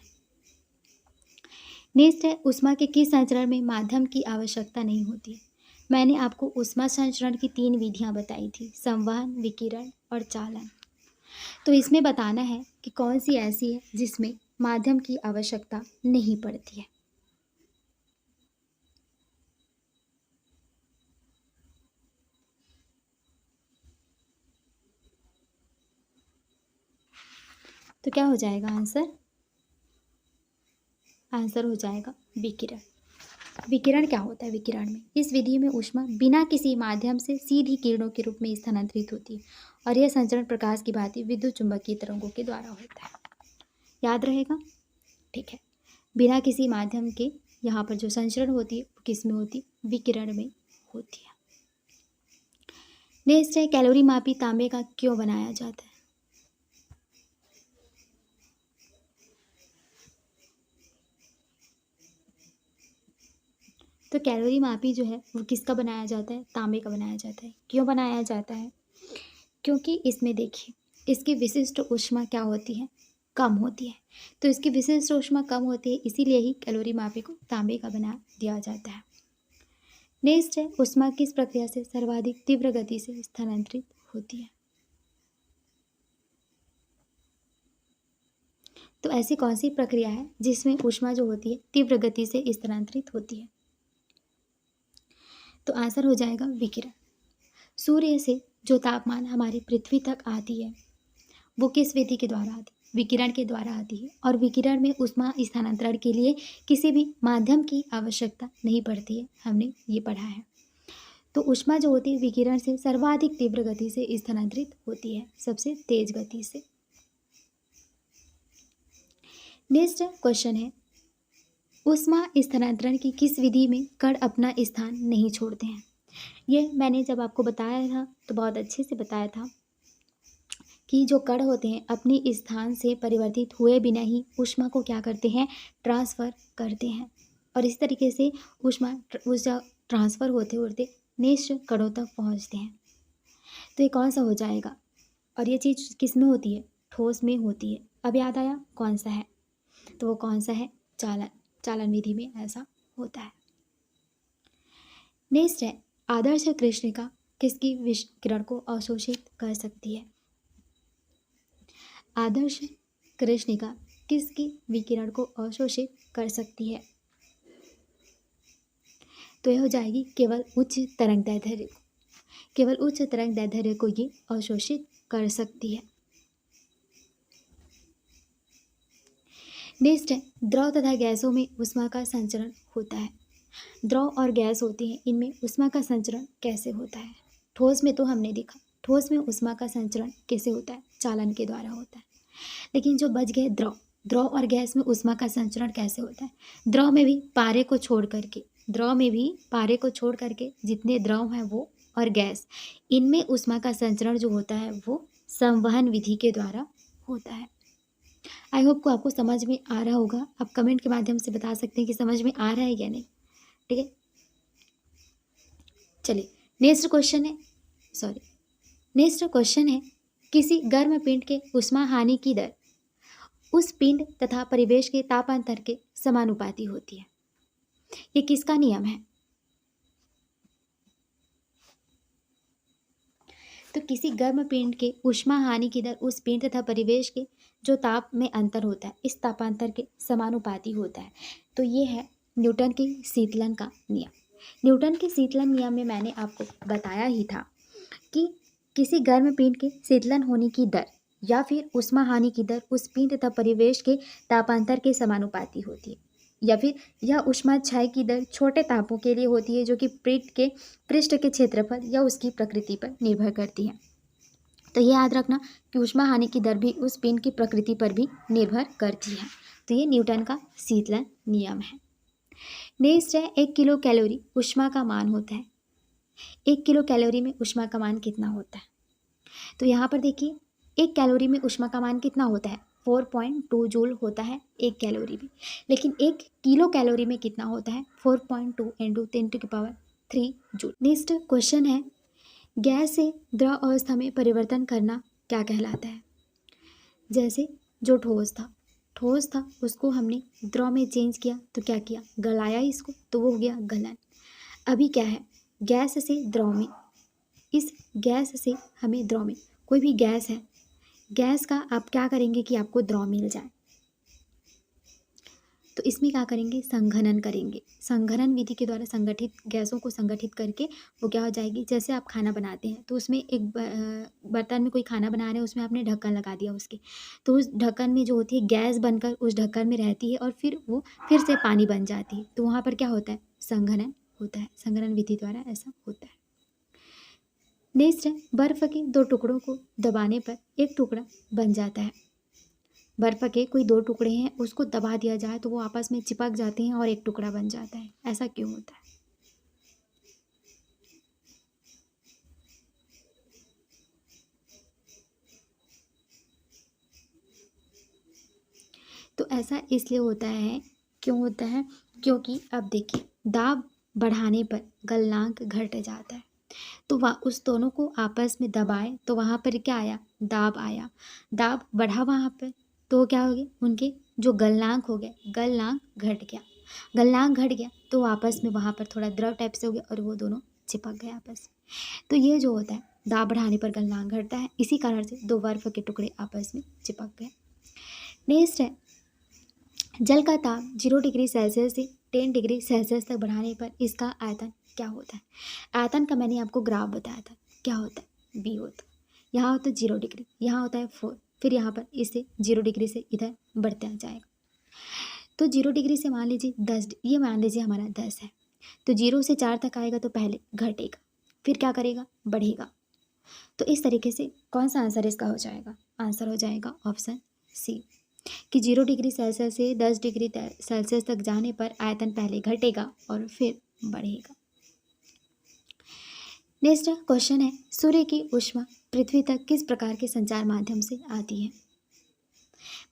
नेक्स्ट है, ऊष्मा के किस संचरण में माध्यम की आवश्यकता नहीं होती? मैंने आपको ऊष्मा संचरण की 3 विधियां बताई थी, संवहन, विकिरण और चालन। तो इसमें बताना है कि कौन सी ऐसी है जिसमें माध्यम की आवश्यकता नहीं पड़ती है। तो क्या हो जाएगा आंसर? आंसर हो जाएगा विकिरण। विकिरण क्या होता है? विकिरण में, इस विधि में ऊष्मा बिना किसी माध्यम से सीधी किरणों के रूप में स्थानांतरित होती है और यह संचरण प्रकाश की भांति विद्युत चुंबकीय तरंगों के द्वारा होता है। याद रहेगा, ठीक है। बिना किसी माध्यम के यहाँ पर जो संचरण होती है वो किस में होती है? विकिरण में होती है। नेक्स्ट है, कैलोरी मापी तांबे का क्यों बनाया जाता है? तो कैलोरी मापी जो है वो किसका बनाया जाता है? तांबे का बनाया जाता है। क्यों बनाया जाता है? क्योंकि इसमें देखिए, इसकी विशिष्ट ऊष्मा क्या होती है? कम होती है। तो इसकी विशिष्ट ऊष्मा कम होती है, इसीलिए ही कैलोरी मापी को तांबे का बना दिया जाता है। नेक्स्ट है, ऊष्मा किस प्रक्रिया से सर्वाधिक तीव्र गति से स्थानांतरित होती है? तो ऐसी कौन सी प्रक्रिया है जिसमें ऊष्मा जो होती है तीव्र गति से स्थानांतरित होती है? तो आंसर हो जाएगा विकिरण। सूर्य से जो तापमान हमारी पृथ्वी तक आती है वो किस विधि के द्वारा आती है? विकिरण के द्वारा आती है। और विकिरण में ऊष्मा स्थानांतरण के लिए किसी भी माध्यम की आवश्यकता नहीं पड़ती है, हमने ये पढ़ा है। तो ऊष्मा जो होती है विकिरण से सर्वाधिक तीव्र गति से स्थानांतरित होती है, सबसे तेज गति से। नेक्स्ट क्वेश्चन है, ऊष्मा स्थानांतरण की किस विधि में कण अपना स्थान नहीं छोड़ते हैं? ये मैंने जब आपको बताया था तो बहुत अच्छे से बताया था कि जो कण होते हैं अपने स्थान से परिवर्तित हुए बिना ही ऊष्मा को क्या करते हैं? ट्रांसफ़र करते हैं। और इस तरीके से ऊष्मा ट्रांसफ़र होते होते नेक्स्ट कणों तक पहुंचते हैं। तो ये कौन सा हो जाएगा? और ये चीज़ किस में होती है? ठोस में होती है। अब याद आया कौन सा है? तो वो कौन सा है? चालन विधि में ऐसा होता है। नेक्स्ट है, आदर्श कृष्णिका किसकी विकिरण को अवशोषित कर सकती है? आदर्श कृष्णिका किसकी विकिरण को अवशोषित कर सकती है? तो यह हो जाएगी केवल उच्च तरंग दैर्ध्य को, केवल उच्च तरंग दैर्ध्य को ये अवशोषित कर सकती है। नेक्स्ट है, द्रव तथा गैसों में ऊष्मा का संचरण होता है। द्रव और गैस होती हैं, इनमें ऊष्मा का संचरण कैसे होता है? ठोस में तो हमने देखा, ठोस में ऊष्मा का संचरण कैसे होता है? चालन के द्वारा होता है। लेकिन जो बच गए द्रव और गैस में ऊष्मा का संचरण कैसे होता है? द्रव में भी पारे को छोड़ करके जितने द्रव हैं वो और गैस, इनमें ऊष्मा का संचरण जो होता है वो संवहन विधि के द्वारा होता है। आई होप को आपको समझ में आ रहा होगा। आप कमेंट के माध्यम से बता सकते हैं कि समझ में आ रहा है या नहीं। ठीक है, चलिए नेक्स्ट क्वेश्चन है, किसी गर्म पिंड के ऊष्मा हानि की दर उस पिंड तथा परिवेश के तापांतर के समानुपाती होती है। ये किसका नियम है? तो किसी गर्म पिंड के ऊष्मा हानि की दर उस पिंड तथा परिवेश के जो ताप में अंतर होता है इस तापांतर के समानुपाती होता है। तो ये है न्यूटन के शीतलन का नियम। न्यूटन के शीतलन नियम में मैंने आपको बताया ही था कि किसी गर्म पिंड के शीतलन होने की दर या फिर ऊष्मा हानि की दर उस पिंड तथा परिवेश के तापांतर के समानुपाती होती है, या फिर यह ऊष्मा क्षय की दर छोटे तापों के लिए होती है जो कि पृष्ठ के क्षेत्रफल या उसकी प्रकृति पर निर्भर करती है। तो ये याद रखना कि ऊष्मा हानि की दर भी उस पिंड की प्रकृति पर भी निर्भर करती है। तो ये न्यूटन का शीतलन नियम है। नेक्स्ट है 1 किलो कैलोरी ऊष्मा का मान होता है। 1 किलो कैलोरी में ऊष्मा का मान कितना होता है? तो यहाँ पर देखिए 1 कैलोरी में ऊष्मा का मान कितना होता है? 4.2 जूल होता है 1 कैलोरी में। लेकिन 1 किलो कैलोरी में कितना होता है? 4.2 इंटू 10⁻³ जूल। नेक्स्ट क्वेश्चन है, गैस से द्रव अवस्था में परिवर्तन करना क्या कहलाता है? जैसे जो ठोस था उसको हमने द्रव में चेंज किया तो क्या किया? गलाया इसको, तो वो हो गया गलन। अभी क्या है? गैस से द्रव में, इस गैस से हमें द्रव में, कोई भी गैस है, गैस का आप क्या करेंगे कि आपको द्रव मिल जाए, तो इसमें क्या करेंगे? संघनन करेंगे। संघनन विधि के द्वारा संगठित गैसों को संगठित करके वो क्या हो जाएगी? जैसे आप खाना बनाते हैं तो उसमें एक बर्तन में कोई खाना बना रहे हैं, उसमें आपने ढक्कन लगा दिया उसके, तो उस ढक्कन में जो होती है गैस बनकर उस ढक्कन में रहती है और फिर वो फिर से पानी बन जाती है, तो वहाँ पर क्या होता है? संघनन होता है। संघनन विधि द्वारा ऐसा होता है। नेक्स्ट है, बर्फ के 2 टुकड़ों को दबाने पर एक टुकड़ा बन जाता है। बर्फ के कोई 2 टुकड़े हैं, उसको दबा दिया जाए तो वो आपस में चिपक जाते हैं और एक टुकड़ा बन जाता है। ऐसा क्यों होता है? तो ऐसा इसलिए होता है, क्यों होता है? क्योंकि अब देखिए दाब बढ़ाने पर गलनांक घट जाता है, तो वह उस दोनों को आपस में दबाए तो वहाँ पर क्या आया? दाब आया। दाब बढ़ा वहाँ पर, तो क्या हो गया? उनके जो गलनांक हो गए, गलनांक घट गया। गलनांक घट गया तो आपस में वहाँ पर थोड़ा द्रव टाइप से हो गया और वो दोनों चिपक गए आपस में। तो ये जो होता है, दाब बढ़ाने पर गलनांक घटता है, इसी कारण से 2 बर्फ के टुकड़े आपस में चिपक गए। नेक्स्ट है, जल का ताप 0 डिग्री सेल्सियस से 10 डिग्री सेल्सियस तक बढ़ाने पर इसका आयतन क्या होता है? आयतन का मैंने आपको ग्राफ बताया था, क्या होता है? बी होता है। यहाँ होता है 0 डिग्री, यहाँ होता है 4, फिर यहाँ पर इससे 0 डिग्री से इधर बढ़ता जाएगा। तो 0 डिग्री से मान लीजिए 10, ये मान लीजिए हमारा 10 है, तो 0 से 4 तक आएगा तो पहले घटेगा, फिर क्या करेगा? बढ़ेगा। तो इस तरीके से कौन सा आंसर इसका हो जाएगा? आंसर हो जाएगा ऑप्शन सी, कि 0 डिग्री सेल्सियस से 10 डिग्री सेल्सियस तक जाने पर आयतन पहले घटेगा और फिर बढ़ेगा। नेक्स्ट क्वेश्चन है, सूर्य की ऊष्मा पृथ्वी तक किस प्रकार के संचार माध्यम से आती है?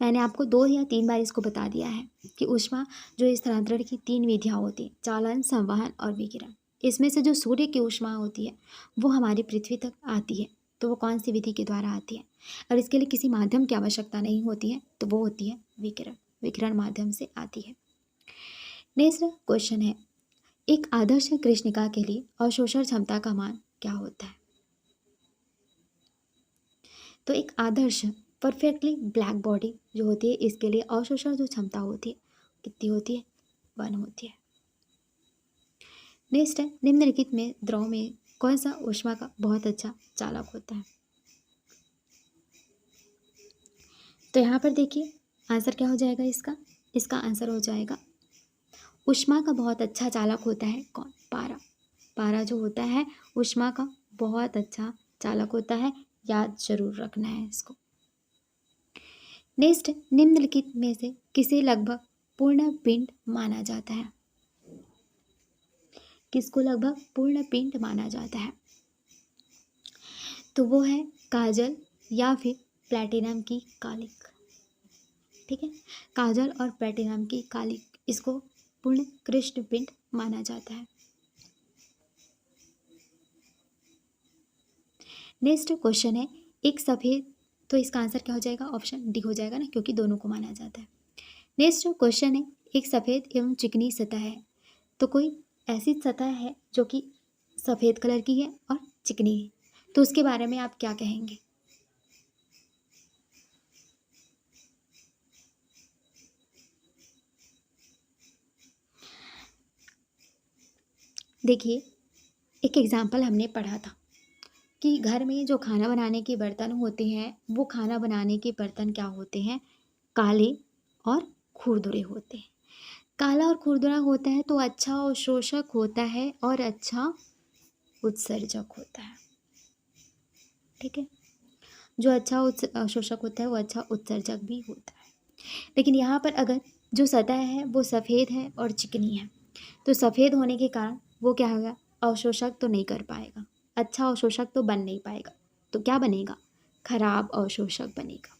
मैंने आपको 2 या 3 बार इसको बता दिया है कि ऊष्मा जो स्थानांतरण की 3 विधियाँ होती हैं, चालन, संवहन और विकिरण। इसमें से जो सूर्य की ऊष्मा होती है वो हमारी पृथ्वी तक आती है, तो वो कौन सी विधि के द्वारा आती है? और इसके लिए किसी माध्यम की आवश्यकता नहीं होती है, तो वो होती है विकिरण। विकिरण माध्यम से आती है। नेक्स्ट क्वेश्चन है, एक आदर्श कृष्णिका के लिए अवशोषण क्षमता का मान क्या होता है? तो एक आदर्श परफेक्टली ब्लैक बॉडी जो होती है, इसके लिए अवशोषण जो क्षमता होती है कितनी होती है? 1 होती है। नेक्स्ट है, निम्नलिखित में द्रव में कौन सा ऊष्मा का बहुत अच्छा चालक होता है? तो यहाँ पर देखिए आंसर क्या हो जाएगा इसका? इसका आंसर हो जाएगा, ऊष्मा का बहुत अच्छा चालक होता है कौन? पारा। पारा जो होता है ऊष्मा का बहुत अच्छा चालक होता है, याद जरूर रखना है इसको। नेक्स्ट, निम्नलिखित में से किसे लगभग पूर्ण पिंड माना जाता है? किसको लगभग पूर्ण पिंड माना जाता है? तो वो है काजल या फिर प्लैटिनम की कालिक। ठीक है, काजल और प्लैटिनम की कालिक, इसको पूर्ण कृष्ण पिंड माना जाता है। नेक्स्ट क्वेश्चन है, एक सफेद, तो इसका आंसर क्या हो जाएगा? ऑप्शन डी हो जाएगा ना, क्योंकि दोनों को माना जाता है। नेक्स्ट क्वेश्चन है, एक सफ़ेद एवं चिकनी सतह है, तो कोई ऐसी सतह है जो कि सफ़ेद कलर की है और चिकनी है, तो उसके बारे में आप क्या कहेंगे? देखिए एक एग्जाम्पल हमने पढ़ा था कि घर में जो खाना बनाने के बर्तन होते हैं, वो खाना बनाने के बर्तन क्या होते हैं? काले और खुरदुरे होते हैं। काला और खुरदुरा होता है तो अच्छा अवशोषक होता है और अच्छा उत्सर्जक होता है। ठीक है, जो अच्छा अवशोषक होता है वो अच्छा उत्सर्जक भी होता है। लेकिन यहाँ पर अगर जो सतह है वो सफ़ेद है और चिकनी है, तो सफ़ेद होने के कारण वो क्या होगा, अवशोषक तो नहीं कर पाएगा, अच्छा अवशोषक तो बन नहीं पाएगा। तो क्या बनेगा, खराब अवशोषक बनेगा।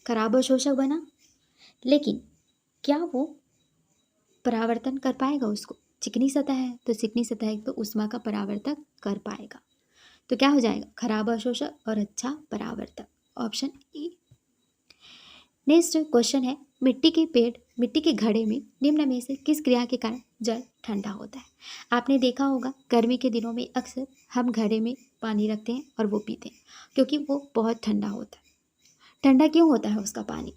खराब अवशोषक बना, लेकिन क्या वो परावर्तन कर पाएगा उसको, चिकनी सतह है तो चिकनी सतह तो ऊष्मा का परावर्तन कर पाएगा। तो क्या हो जाएगा, खराब अवशोषक और अच्छा परावर्तक, ऑप्शन ए। नेक्स्ट क्वेश्चन है, मिट्टी के घड़े में निम्न में से किस क्रिया के कारण जल ठंडा होता है। आपने देखा होगा गर्मी के दिनों में अक्सर हम घड़े में पानी रखते हैं और वो पीते हैं, क्योंकि वो बहुत ठंडा होता है। ठंडा क्यों होता है उसका पानी,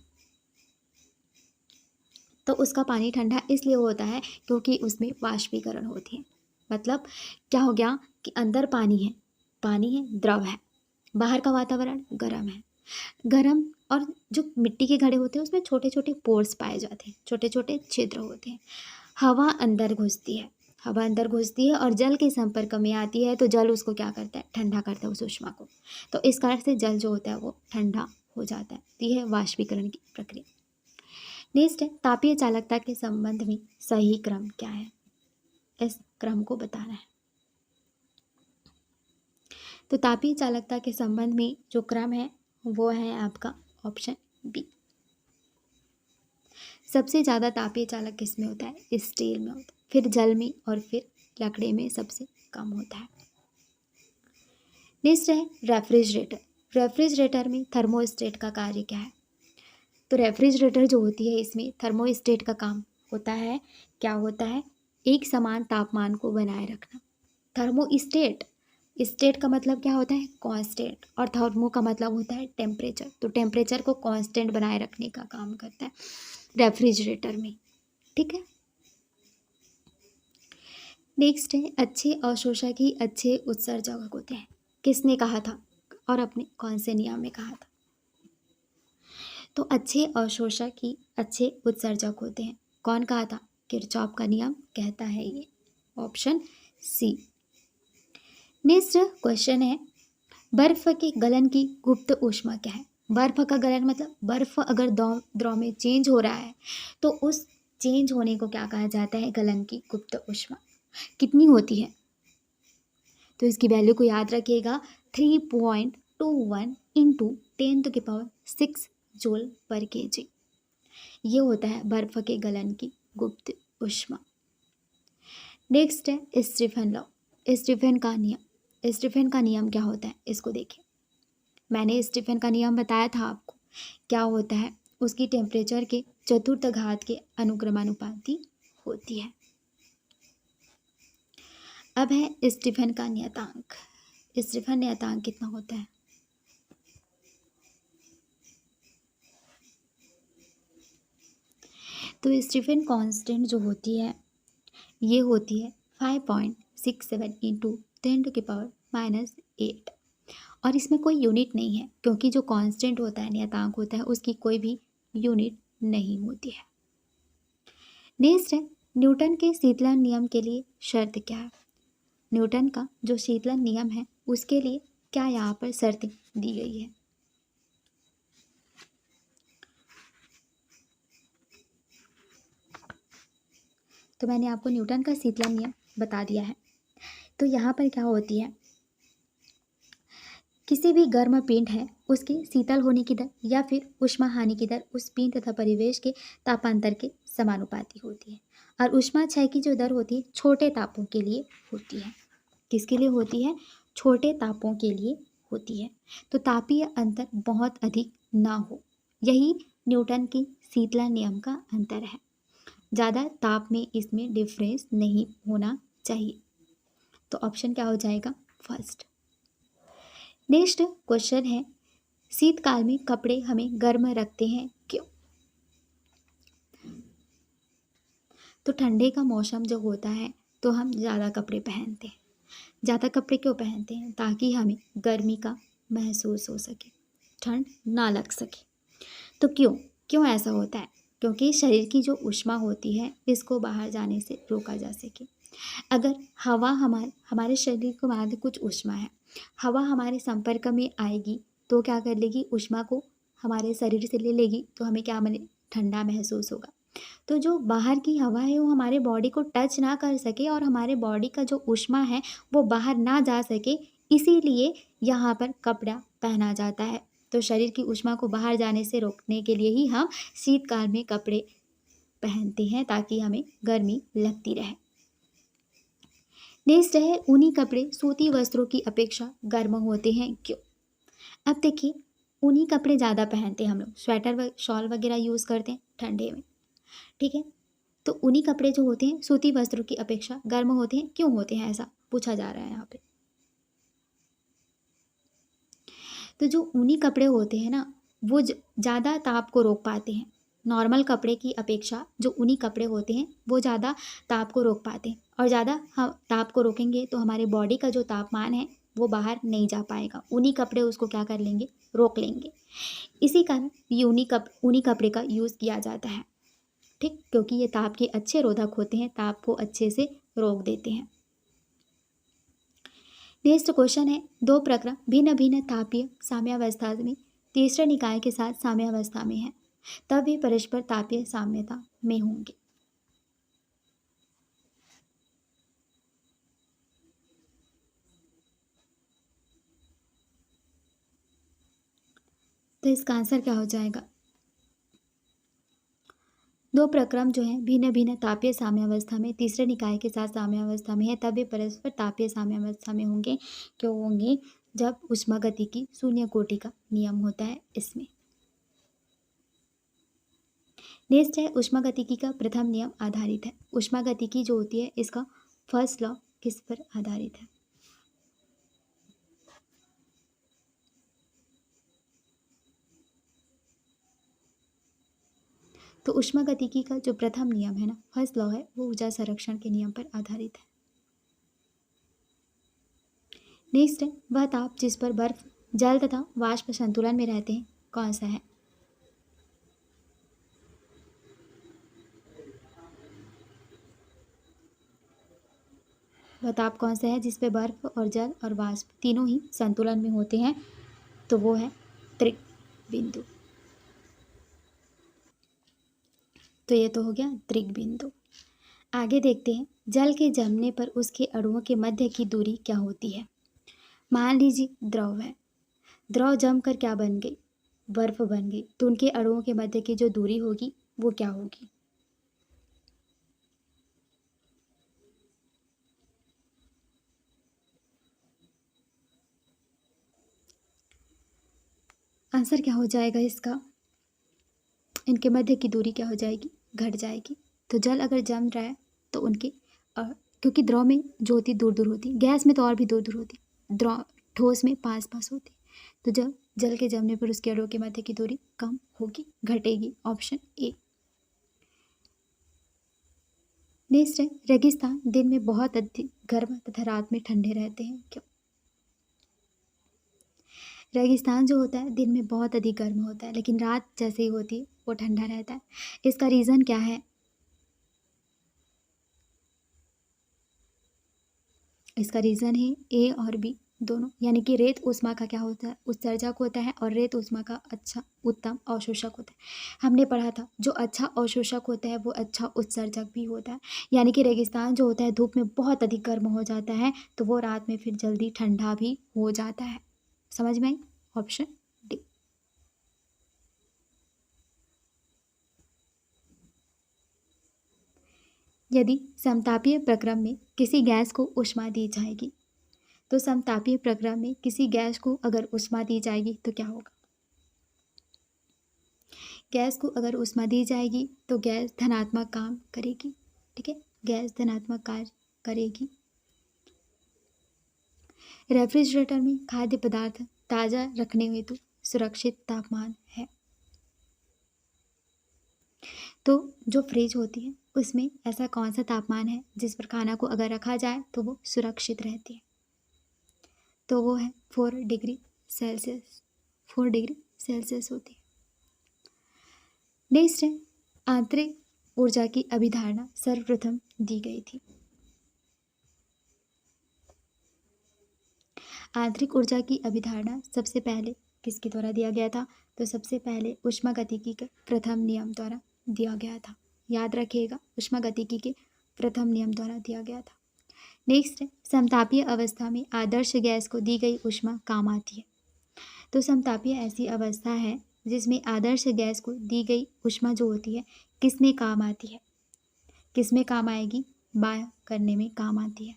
तो उसका पानी ठंडा इसलिए होता है क्योंकि उसमें वाष्पीकरण होती है। मतलब क्या हो गया कि अंदर पानी है द्रव है, बाहर का वातावरण गर्म है, गर्म, और जो मिट्टी के घड़े होते हैं उसमें छोटे छोटे पोर्स पाए जाते हैं, छोटे छोटे छिद्र होते हैं। हवा अंदर घुसती है, हवा अंदर घुसती है और जल के संपर्क में आती है, तो जल उसको क्या करता है, ठंडा करता है उस ऊष्मा को। तो इस कारण से जल जो होता है वो ठंडा हो जाता है। तो यह है वाष्पीकरण की प्रक्रिया। नेक्स्ट है, तापीय चालकता के संबंध में सही क्रम क्या है, इस क्रम को बताना है। तो तापीय चालकता के संबंध में जो क्रम है वो है आपका ऑप्शन बी। सबसे ज़्यादा तापीय चालक किस में होता है, स्टील में होता है, फिर जल में, और फिर लकड़ी में सबसे कम होता है। नेक्स्ट है रेफ्रिजरेटर। रेफ्रिजरेटर में थर्मोस्टेट का कार्य क्या है। तो रेफ्रिजरेटर जो होती है इसमें थर्मोस्टेट का काम होता है, क्या होता है, एक समान तापमान को बनाए रखना। थर्मोस्टेट, स्टेट का मतलब क्या होता है, कांस्टेंट, और थर्मो का मतलब होता है टेम्परेचर, तो टेम्परेचर को कांस्टेंट बनाए रखने का काम करता है रेफ्रिजरेटर में, ठीक है। नेक्स्ट है, अच्छे अवशोषक ही अच्छे उत्सर्जक होते हैं, किसने कहा था और अपने कौन से नियम में कहा था। तो अच्छे अवशोषक ही अच्छे उत्सर्जक होते हैं, कौन कहा था, किरचॉफ का नियम कहता है ये, ऑप्शन सी। नेक्स्ट क्वेश्चन है, बर्फ के गलन की गुप्त ऊष्मा क्या है। बर्फ का गलन मतलब बर्फ अगर द्रव में चेंज हो रहा है तो उस चेंज होने को क्या कहा जाता है, गलन की गुप्त ऊष्मा। कितनी होती है, तो इसकी वैल्यू को याद रखिएगा, 3.21 इंटू 10⁶ जूल पर kg। ये होता है बर्फ के गलन की गुप्त ऊष्मा। नेक्स्ट है स्टीफन लॉ, स्टीफन का नियम। स्टीफन का नियम क्या होता है, इसको देखिए। मैंने स्टीफन का नियम बताया था आपको, क्या होता है, उसकी टेम्परेचर के चतुर्थ घात के अनुक्रमानुपाती होती है। अब है स्टीफन का नियतांक। स्टीफन नियतांक कितना होता है, तो स्टीफन कांस्टेंट जो होती है ये होती है 5.67 इंटू 10⁻⁻8, और इसमें कोई यूनिट नहीं है, क्योंकि जो कांस्टेंट होता है, नियतांक होता है, उसकी कोई भी यूनिट नहीं होती है। नेक्स्ट है, न्यूटन के शीतलन नियम के लिए शर्त क्या है। न्यूटन का जो शीतलन नियम है उसके लिए क्या यहाँ पर शर्त दी गई है। तो मैंने आपको न्यूटन का शीतलन नियम बता दिया है। तो यहाँ पर क्या होती है, किसी भी गर्म पिंड है उसके शीतल होने की दर या फिर ऊष्मा हानि की दर उस पिंड तथा परिवेश के तापांतर के समानुपाती होती है, और ऊष्मा क्षय की जो दर होती है छोटे तापों के लिए होती है। किसके लिए होती है, छोटे तापों के लिए होती है। तो तापीय अंतर बहुत अधिक ना हो, यही न्यूटन की शीतलन नियम का अंतर है। ज़्यादा ताप में इसमें डिफरेंस नहीं होना चाहिए। तो ऑप्शन क्या हो जाएगा, फर्स्ट। नेक्स्ट क्वेश्चन है, शीतकाल में कपड़े हमें गर्म रखते हैं क्यों। तो ठंडे का मौसम जो होता है तो हम ज़्यादा कपड़े पहनते हैं। ज़्यादा कपड़े क्यों पहनते हैं, ताकि हमें गर्मी का महसूस हो सके, ठंड ना लग सके। तो क्यों क्यों ऐसा होता है, क्योंकि शरीर की जो ऊष्मा होती है इसको बाहर जाने से रोका जा सके। अगर हवा हमारे शरीर को मान कुछ ऊष्मा है, हवा हमारे संपर्क में आएगी तो क्या कर लेगी, ऊष्मा को हमारे शरीर से ले लेगी, तो हमें क्या ठंडा महसूस होगा। तो जो बाहर की हवा है वो हमारे बॉडी को टच ना कर सके और हमारे बॉडी का जो ऊष्मा है वो बाहर ना जा सके, इसीलिए यहाँ पर कपड़ा पहना जाता है। तो शरीर की ऊष्मा को बाहर जाने से रोकने के लिए ही हम शीतकाल में कपड़े पहनते हैं ताकि हमें गर्मी लगती रहे। नेक्स्ट है ऊनी कपड़े सूती वस्त्रों की अपेक्षा गर्म होते हैं, क्यों? अब देखिए, ऊनी कपड़े ज़्यादा पहनते हैं हम लोग, स्वेटर शॉल वगैरह यूज़ करते हैं ठंडे में, ठीक है। तो ऊनी कपड़े जो होते हैं सूती वस्त्रों की अपेक्षा गर्म होते हैं, क्यों होते हैं ऐसा पूछा जा रहा है यहाँ पे। तो जो ऊनी कपड़े होते हैं ना वो ज़्यादा ताप को रोक पाते हैं। नॉर्मल कपड़े की अपेक्षा जो ऊनी कपड़े होते हैं वो ज़्यादा ताप को रोक पाते हैं, और ज़्यादा हम ताप को रोकेंगे तो हमारे बॉडी का जो तापमान है वो बाहर नहीं जा पाएगा। ऊनी कपड़े उसको क्या कर लेंगे, रोक लेंगे। इसी कारण ये ऊनी कपड़े का यूज़ किया जाता है, ठीक, क्योंकि ये ताप के अच्छे रोधक होते हैं, ताप को अच्छे से रोक देते हैं। नेक्स्ट क्वेश्चन है, दो प्रक्रम भिन्न भिन्न तापीय साम्यावस्था में तीसरे निकाय के साथ साम्यावस्था में है, तब वे परस्पर तापीय साम्यता में होंगे। तो इसका आंसर क्या हो जाएगा? दो प्रक्रम जो है भिन्न भिन्न तापीय साम्यावस्था में तीसरे निकाय के साथ साम्यावस्था में है, तब वे परस्पर तापीय साम्यावस्था में होंगे। क्यों होंगे? जब ऊष्मागतिकी शून्य कोटि का नियम होता है इसमें। नेक्स्ट है ऊष्मागतिकी का प्रथम नियम आधारित है। ऊष्मागतिकी जो होती है इसका फर्स्ट लॉ किस पर आधारित है? तो ऊष्मागतिकी का जो प्रथम नियम है ना, फर्स्ट लॉ है, वो ऊर्जा संरक्षण के नियम पर आधारित है। नेक्स्ट है वह ताप जिस पर बर्फ जल तथा वाष्प संतुलन में रहते हैं, कौन सा है? वह ताप कौन सा है जिस पे बर्फ और जल और वाष्प तीनों ही संतुलन में होते हैं? तो वो है त्रिक बिंदु। तो ये तो हो गया त्रिक बिंदु। आगे देखते हैं, जल के जमने पर उसके अणुओं के मध्य की दूरी क्या होती है? मान लीजिए द्रव है, द्रव जमकर क्या बन गई, बर्फ बन गई, तो उनके अणुओं के मध्य की जो दूरी होगी वो क्या होगी? आंसर क्या हो जाएगा इसका? इनके मध्य की दूरी क्या हो जाएगी, घट जाएगी। तो जल अगर जम रहा है तो उनके क्योंकि द्रव में जो होती दूर दूर होती, गैस में तो और भी दूर दूर होती, द्रव ठोस में पास पास होती, तो जब जल के जमने पर उसके अणुओं के मध्य की दूरी कम होगी, घटेगी। Option A. नेक्स्ट है, रेगिस्तान दिन में बहुत अधिक गर्म तथा रात में ठंडे रहते हैं, क्यों? रेगिस्तान जो होता है दिन में बहुत अधिक गर्म होता है, लेकिन रात जैसे ही होती है वो ठंडा रहता है। इसका रीज़न क्या है? इसका रीज़न है ए और बी दोनों, यानी कि रेत ऊष्मा का क्या होता है, उत्सर्जक होता है, और रेत ऊष्मा का अच्छा उत्तम अवशोषक होता है। हमने पढ़ा था जो अच्छा अवशोषक होता है वो अच्छा उत्सर्जक भी होता है, यानी कि रेगिस्तान जो होता है धूप में बहुत अधिक गर्म हो जाता है, तो वो रात में फिर जल्दी ठंडा भी हो जाता है। समझ में आई? Option D. यदि समतापीय प्रक्रम में किसी गैस को ऊष्मा दी जाएगी, तो समतापीय प्रक्रम में किसी गैस को अगर ऊष्मा दी जाएगी तो क्या होगा? गैस को अगर ऊष्मा दी जाएगी तो गैस धनात्मक काम करेगी, ठीक है, गैस धनात्मक कार्य करेगी। रेफ्रिजरेटर में खाद्य पदार्थ ताज़ा रखने हेतु सुरक्षित तापमान है। तो जो फ्रिज होती है उसमें ऐसा कौन सा तापमान है जिस पर खाना को अगर रखा जाए तो वो सुरक्षित रहती है? तो वो है 4 डिग्री सेल्सियस। 4 डिग्री सेल्सियस होती है। नेक्स्ट है, आंतरिक ऊर्जा की अभिधारणा सर्वप्रथम दी गई थी। आंतरिक ऊर्जा की अभिधारणा सबसे पहले किसके द्वारा दिया गया था? तो सबसे पहले ऊष्मागतिकी के प्रथम नियम द्वारा दिया गया था। याद रखिएगा, ऊष्मागतिकी के प्रथम नियम द्वारा दिया गया था। नेक्स्ट है, समतापीय अवस्था में आदर्श गैस को दी गई ऊष्मा काम आती है। तो समतापीय ऐसी अवस्था है जिसमें आदर्श गैस को दी गई ऊष्मा जो होती है किस में काम आती है? किस में काम आएगी? बाय करने में काम आती है।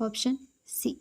ऑप्शन सी।